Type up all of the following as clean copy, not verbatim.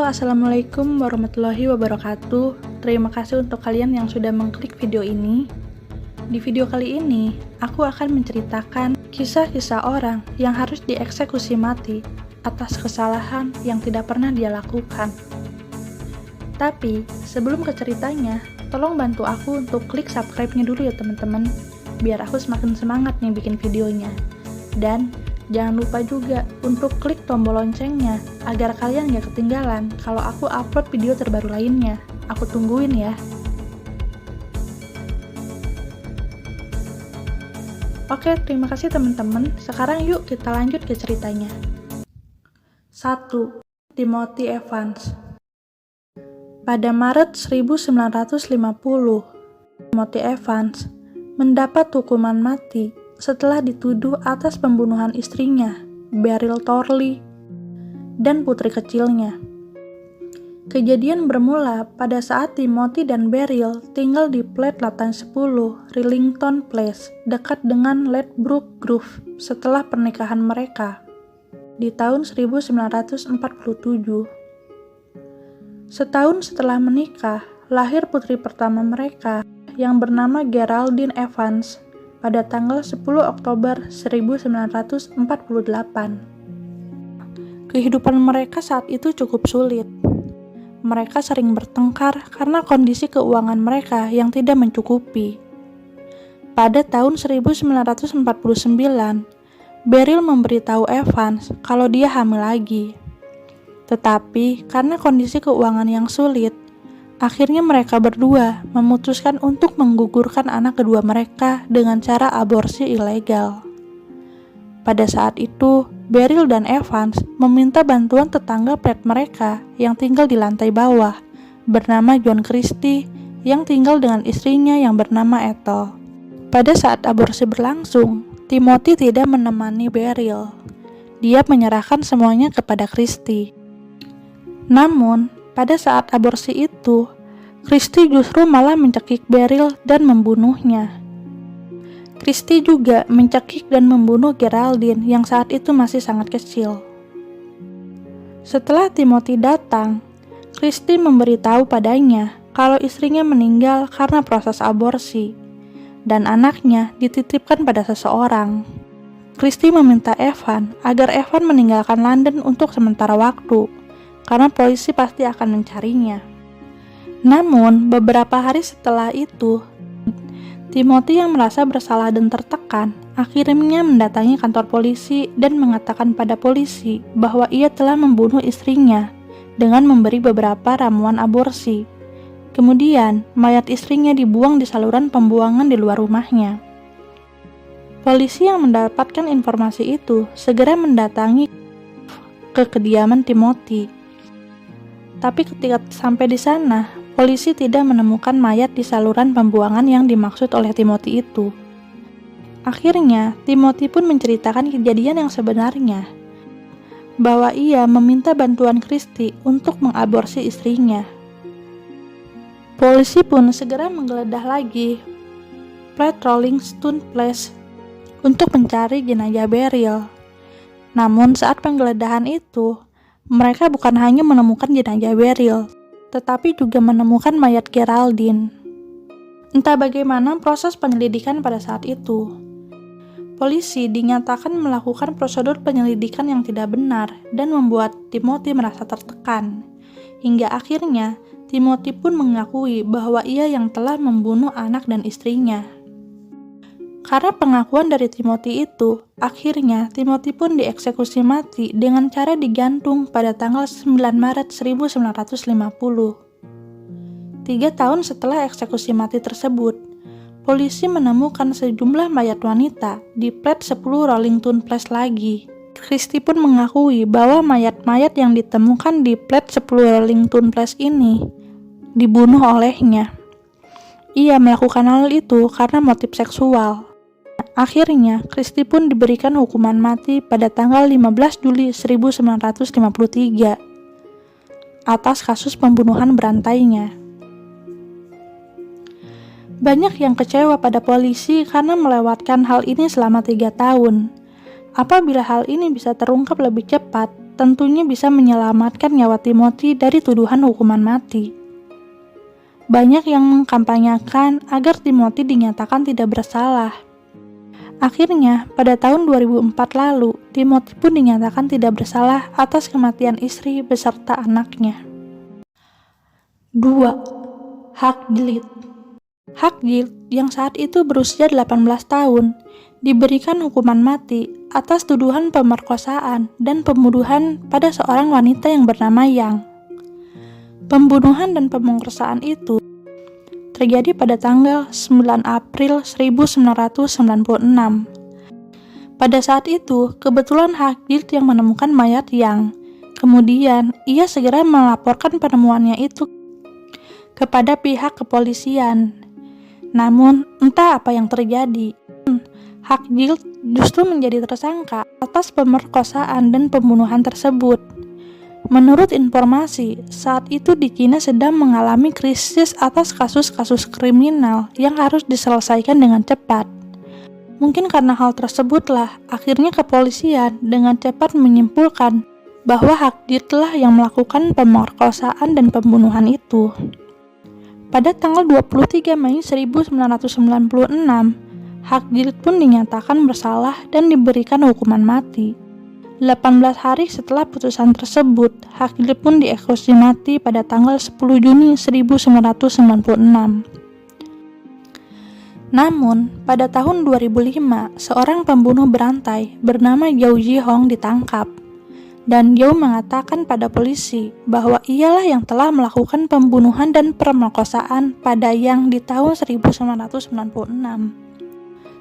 Assalamualaikum warahmatullahi wabarakatuh. Terima kasih untuk kalian yang sudah mengklik video ini. Di video kali ini, aku akan menceritakan kisah-kisah orang yang harus dieksekusi mati atas kesalahan yang tidak pernah dia lakukan. Tapi, sebelum ke ceritanya, tolong bantu aku untuk klik subscribe-nya dulu ya teman-teman, biar aku semakin semangat nih bikin videonya. Dan jangan lupa juga untuk klik tombol loncengnya agar kalian gak ketinggalan kalau aku upload video terbaru lainnya. Aku tungguin ya. Oke, terima kasih teman-teman. Sekarang yuk kita lanjut ke ceritanya. 1. Timothy Evans. Pada Maret 1950, Timothy Evans mendapat hukuman mati setelah dituduh atas pembunuhan istrinya, Beryl Thorley, dan putri kecilnya. Kejadian bermula pada saat Timothy dan Beryl tinggal di flat lantai 10 Rillington Place dekat dengan Ladbroke Grove setelah pernikahan mereka di tahun 1947. Setahun setelah menikah, lahir putri pertama mereka yang bernama Geraldine Evans pada tanggal 10 Oktober 1948. Kehidupan mereka saat itu cukup sulit. Mereka sering bertengkar karena kondisi keuangan mereka yang tidak mencukupi. Pada tahun 1949, Beryl memberitahu Evans kalau dia hamil lagi. Tetapi karena kondisi keuangan yang sulit, akhirnya mereka berdua memutuskan untuk menggugurkan anak kedua mereka dengan cara aborsi ilegal. Pada saat itu, Beryl dan Evans meminta bantuan tetangga flat mereka yang tinggal di lantai bawah, bernama John Christie, yang tinggal dengan istrinya yang bernama Ethel. Pada saat aborsi berlangsung, Timothy tidak menemani Beryl. Dia menyerahkan semuanya kepada Christie. Namun, pada saat aborsi itu, Christie justru malah mencekik Beryl dan membunuhnya. Christie juga mencekik dan membunuh Geraldine yang saat itu masih sangat kecil. Setelah Timothy datang, Christie memberitahu padanya kalau istrinya meninggal karena proses aborsi, dan anaknya dititipkan pada seseorang. Christie meminta Evan agar Evan meninggalkan London untuk sementara waktu, karena polisi pasti akan mencarinya. Namun, beberapa hari setelah itu, Timothy yang merasa bersalah dan tertekan akhirnya mendatangi kantor polisi dan mengatakan pada polisi bahwa ia telah membunuh istrinya dengan memberi beberapa ramuan aborsi. Kemudian, mayat istrinya dibuang di saluran pembuangan di luar rumahnya. Polisi yang mendapatkan informasi itu segera mendatangi ke kediaman Timothy. Tapi ketika sampai di sana, polisi tidak menemukan mayat di saluran pembuangan yang dimaksud oleh Timothy itu. Akhirnya, Timothy pun menceritakan kejadian yang sebenarnya, bahwa ia meminta bantuan Christie untuk mengaborsi istrinya. Polisi pun segera menggeledah lagi flat Rillington Place untuk mencari jenazah Beryl. Namun saat penggeledahan itu, mereka bukan hanya menemukan jenazah Beryl, tetapi juga menemukan mayat Geraldine. Entah bagaimana proses penyelidikan pada saat itu. Polisi dinyatakan melakukan prosedur penyelidikan yang tidak benar dan membuat Timothy merasa tertekan. Hingga akhirnya, Timothy pun mengakui bahwa ia yang telah membunuh anak dan istrinya. Karena pengakuan dari Timothy itu, akhirnya Timothy pun dieksekusi mati dengan cara digantung pada tanggal 9 Maret 1950. 3 tahun setelah eksekusi mati tersebut, polisi menemukan sejumlah mayat wanita di flat 10 Rillington Place lagi. Christie pun mengakui bahwa mayat-mayat yang ditemukan di flat 10 Rillington Place ini dibunuh olehnya. Ia melakukan hal itu karena motif seksual. Akhirnya, Christie pun diberikan hukuman mati pada tanggal 15 Juli 1953 atas kasus pembunuhan berantainya. Banyak yang kecewa pada polisi karena melewatkan hal ini selama 3 tahun. Apabila hal ini bisa terungkap lebih cepat, tentunya bisa menyelamatkan nyawa Timothy dari tuduhan hukuman mati. Banyak yang mengkampanyekan agar Timothy dinyatakan tidak bersalah. Akhirnya, pada tahun 2004 lalu, Timothy pun dinyatakan tidak bersalah atas kematian istri beserta anaknya. 2. Hagrid. Hagrid yang saat itu berusia 18 tahun diberikan hukuman mati atas tuduhan pemerkosaan dan pembunuhan pada seorang wanita yang bernama Yang. Pembunuhan dan pemerkosaan itu terjadi pada tanggal 9 April 1996. Pada saat itu, kebetulan Hagrid yang menemukan mayat Yang. Kemudian, ia segera melaporkan penemuannya itu kepada pihak kepolisian. Namun, entah apa yang terjadi, Hagrid justru menjadi tersangka atas pemerkosaan dan pembunuhan tersebut. Menurut informasi, saat itu di Cina sedang mengalami krisis atas kasus-kasus kriminal yang harus diselesaikan dengan cepat. Mungkin karena hal tersebutlah, akhirnya kepolisian dengan cepat menyimpulkan bahwa Hagrid lah yang melakukan pemerkosaan dan pembunuhan itu. Pada tanggal 23 Mei 1996, Hagrid pun dinyatakan bersalah dan diberikan hukuman mati. 18 hari setelah putusan tersebut, Hagrid pun dieksekusi mati pada tanggal 10 Juni 1996. Namun, pada tahun 2005, seorang pembunuh berantai bernama Zhao Zihong ditangkap. Dan Zhao mengatakan pada polisi bahwa ialah yang telah melakukan pembunuhan dan pemerkosaan pada Yang di tahun 1996.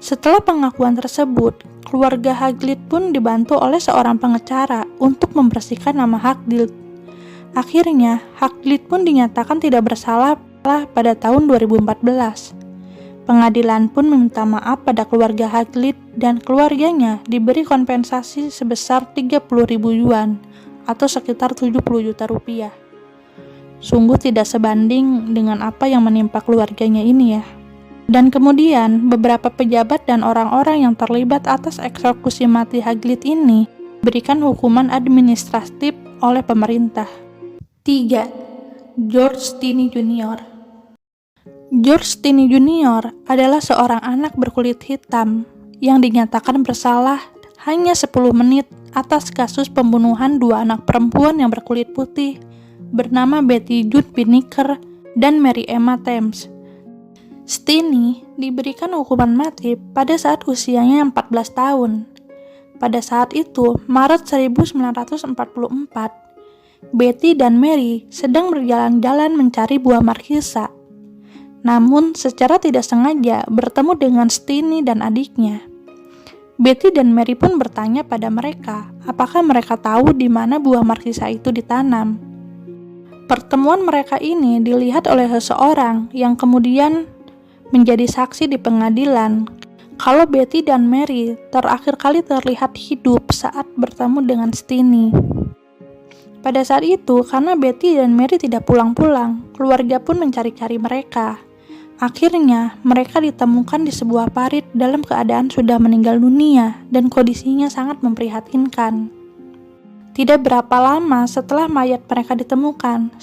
Setelah pengakuan tersebut, keluarga Hagrid pun dibantu oleh seorang pengacara untuk membersihkan nama Hagrid. Akhirnya, Hagrid pun dinyatakan tidak bersalah pada tahun 2014. Pengadilan pun meminta maaf pada keluarga Hagrid dan keluarganya diberi kompensasi sebesar 30.000 yuan atau sekitar 70 juta rupiah. Sungguh tidak sebanding dengan apa yang menimpa keluarganya ini ya. Dan kemudian, beberapa pejabat dan orang-orang yang terlibat atas eksekusi mati Hagrid ini diberikan hukuman administratif oleh pemerintah. 3. George Stinney Jr. George Stinney Jr. adalah seorang anak berkulit hitam yang dinyatakan bersalah hanya 10 menit atas kasus pembunuhan dua anak perempuan yang berkulit putih bernama Betty Jude Binnicker dan Mary Emma Thames. Stinney diberikan hukuman mati pada saat usianya 14 tahun. Pada saat itu, Maret 1944, Betty dan Mary sedang berjalan-jalan mencari buah markisa. Namun, secara tidak sengaja bertemu dengan Stinney dan adiknya. Betty dan Mary pun bertanya pada mereka, apakah mereka tahu di mana buah markisa itu ditanam. Pertemuan mereka ini dilihat oleh seseorang yang kemudian menjadi saksi di pengadilan kalau Betty dan Mary terakhir kali terlihat hidup saat bertemu dengan Stinney. Pada saat itu, karena Betty dan Mary tidak pulang-pulang, keluarga pun mencari-cari mereka. Akhirnya, mereka ditemukan di sebuah parit dalam keadaan sudah meninggal dunia dan kondisinya sangat memprihatinkan. Tidak berapa lama setelah mayat mereka ditemukan,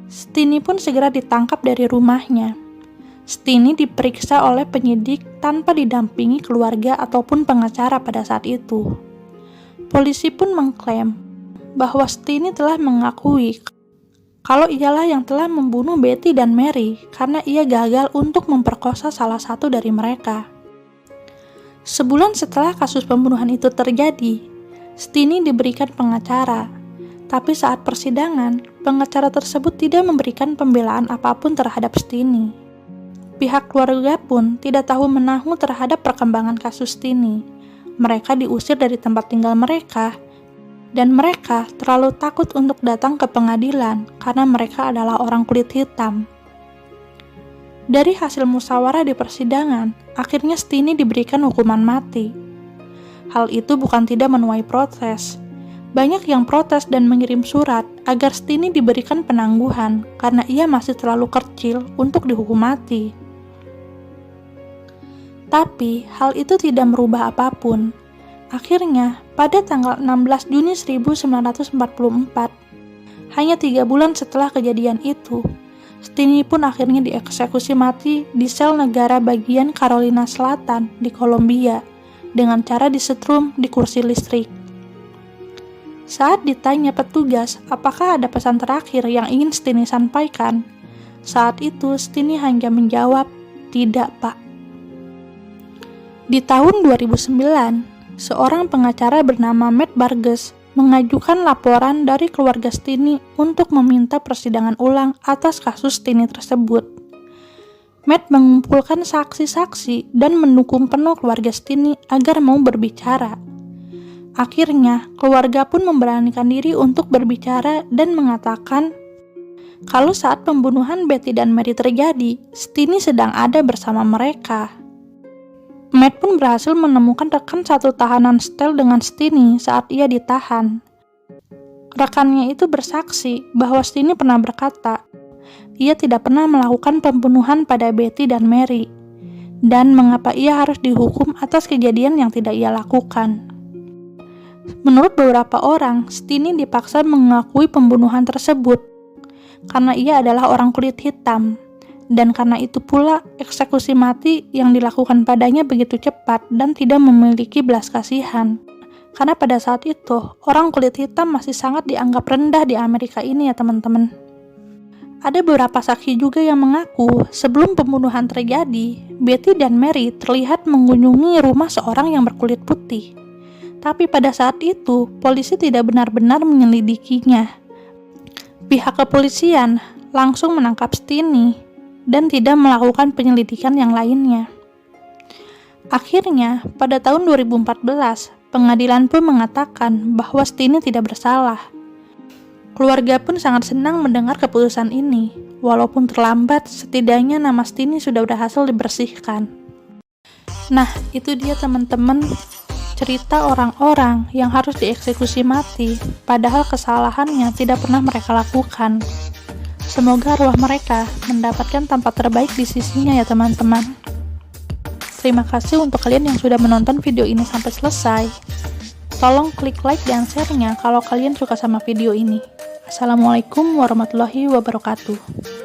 Stinney pun segera ditangkap dari rumahnya. Stinney diperiksa oleh penyidik tanpa didampingi keluarga ataupun pengacara pada saat itu. Polisi pun mengklaim bahwa Stinney telah mengakui kalau ialah yang telah membunuh Betty dan Mary karena ia gagal untuk memperkosa salah satu dari mereka. Sebulan setelah kasus pembunuhan itu terjadi, Stinney diberikan pengacara. Tapi saat persidangan, pengacara tersebut tidak memberikan pembelaan apapun terhadap Stinney. Pihak keluarga pun tidak tahu menahu terhadap perkembangan kasus Stinney. Mereka diusir dari tempat tinggal mereka, dan mereka terlalu takut untuk datang ke pengadilan karena mereka adalah orang kulit hitam. Dari hasil musyawarah di persidangan, akhirnya Stinney diberikan hukuman mati. Hal itu bukan tidak menuai protes. Banyak yang protes dan mengirim surat agar Stinney diberikan penangguhan karena ia masih terlalu kecil untuk dihukum mati. Tapi hal itu tidak merubah apapun. Akhirnya, pada tanggal 16 Juni 1944, hanya 3 bulan setelah kejadian itu, Stiny pun akhirnya dieksekusi mati di sel negara bagian Carolina Selatan di Kolombia dengan cara disetrum di kursi listrik. Saat ditanya petugas apakah ada pesan terakhir yang ingin Stiny sampaikan, saat itu Stiny hanya menjawab, "Tidak, Pak." Di tahun 2009, seorang pengacara bernama Matt Burgess mengajukan laporan dari keluarga Stiny untuk meminta persidangan ulang atas kasus Stiny tersebut. Matt mengumpulkan saksi-saksi dan mendukung penuh keluarga Stiny agar mau berbicara. Akhirnya, keluarga pun memberanikan diri untuk berbicara dan mengatakan kalau saat pembunuhan Betty dan Mary terjadi, Stiny sedang ada bersama mereka. Matt pun berhasil menemukan rekan satu tahanan sel dengan Stiny saat ia ditahan. Rekannya itu bersaksi bahwa Stiny pernah berkata, ia tidak pernah melakukan pembunuhan pada Betty dan Mary, dan mengapa ia harus dihukum atas kejadian yang tidak ia lakukan. Menurut beberapa orang, Stiny dipaksa mengakui pembunuhan tersebut karena ia adalah orang kulit hitam. Dan karena itu pula eksekusi mati yang dilakukan padanya begitu cepat dan tidak memiliki belas kasihan. Karena pada saat itu, orang kulit hitam masih sangat dianggap rendah di Amerika ini ya teman-teman. Ada beberapa saksi juga yang mengaku sebelum pembunuhan terjadi, Betty dan Mary terlihat mengunjungi rumah seorang yang berkulit putih. Tapi pada saat itu, polisi tidak benar-benar menyelidikinya. Pihak kepolisian langsung menangkap Stiny dan tidak melakukan penyelidikan yang lainnya. Akhirnya, pada tahun 2014, pengadilan pun mengatakan bahwa Stiny tidak bersalah. Keluarga pun sangat senang mendengar keputusan ini. Walaupun terlambat, setidaknya nama Stiny sudah berhasil dibersihkan. Nah, itu dia teman-teman, cerita orang-orang yang harus dieksekusi mati, padahal kesalahannya tidak pernah mereka lakukan. Semoga arwah mereka mendapatkan tempat terbaik di sisinya ya teman-teman. Terima kasih untuk kalian yang sudah menonton video ini sampai selesai. Tolong klik like dan share-nya kalau kalian suka sama video ini. Assalamualaikum warahmatullahi wabarakatuh.